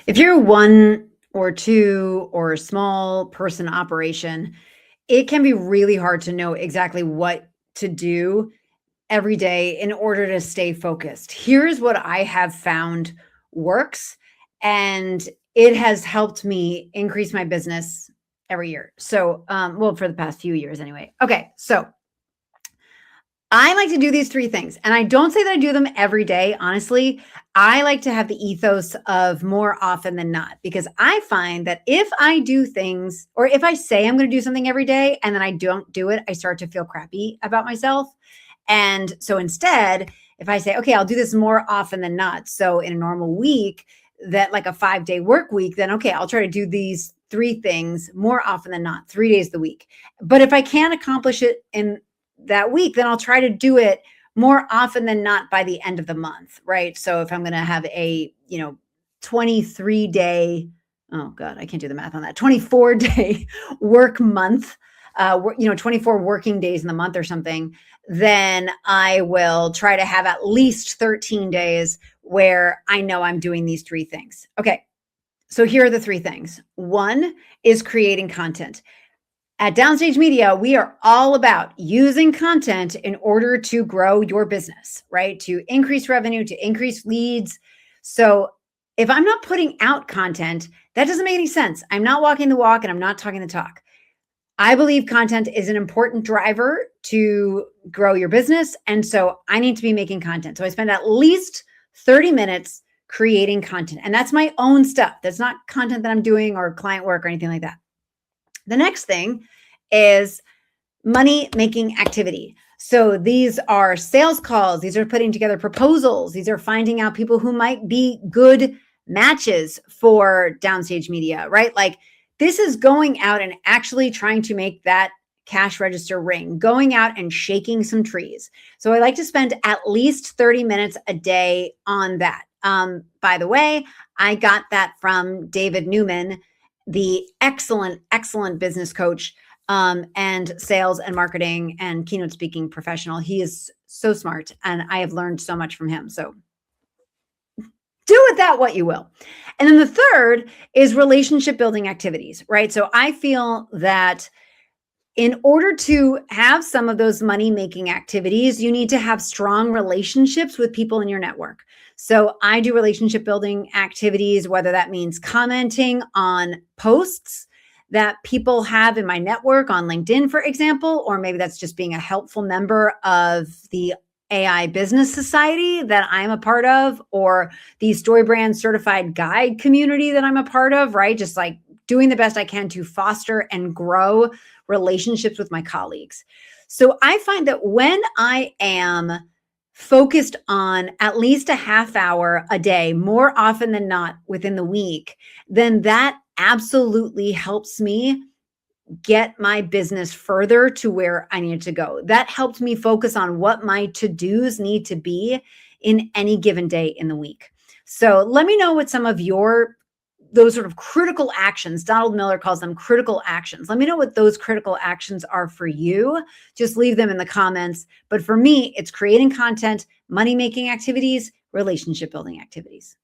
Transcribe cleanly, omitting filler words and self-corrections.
If you're a one or two or a small person operation, it can be really hard to know exactly what to do every day in order to stay focused. Here's what I have found works, and it has helped me increase my business every year. So, well, for the past few years anyway. Okay, so I like to do these three things, and I don't say that I do them every day. Honestly, I like to have the ethos of more often than not, because I find that if I do things, or if I say I'm going to do something every day and then I don't do it, I start to feel crappy about myself. And so instead, if I say, okay, I'll do this more often than not. So in a normal week, that like a 5-day work week, then okay, I'll try to do these three things more often than not, 3 days of the week. But if I can't accomplish it in that week, then I'll try to do it more often than not by the end of the month, right? So if I'm going to have a, 23-day, oh God, I can't do the math on that, 24-day work month, 24 working days in the month or something, then I will try to have at least 13 days where I know I'm doing these three things. Okay. So here are the three things. One is creating content. At Downstage Media, we are all about using content in order to grow your business, right? To increase revenue, to increase leads. So if I'm not putting out content, that doesn't make any sense. I'm not walking the walk and I'm not talking the talk. I believe content is an important driver to grow your business. And so I need to be making content. So I spend at least 30 minutes creating content. And that's my own stuff. That's not content that I'm doing or client work or anything like that. The next thing is money making activity. So these are sales calls. These are putting together proposals. These are finding out people who might be good matches for Downstage Media, right? Like this is going out and actually trying to make that cash register ring, going out and shaking some trees. So I like to spend at least 30 minutes a day on that. By the way, I got that from David Newman, the excellent business coach and sales and marketing and keynote speaking professional. He is so smart, and I have learned so much from him. So do with that what you will. And then the third is relationship building activities, right? So I feel that in order to have some of those money making activities, you need to have strong relationships with people in your network. So I do relationship building activities, whether that means commenting on posts that people have in my network on LinkedIn, for example, or maybe that's just being a helpful member of the AI Business Society that I'm a part of, or the StoryBrand Certified Guide community that I'm a part of, right? Just like doing the best I can to foster and grow relationships with my colleagues. So I find that when I am focused on at least a half hour a day, more often than not within the week, then that absolutely helps me get my business further to where I need to go. That helped me focus on what my to-dos need to be in any given day in the week. So let me know what some of those sort of critical actions, Donald Miller calls them critical actions. Let me know what those critical actions are for you. Just leave them in the comments. But for me, it's creating content, money-making activities, relationship building activities.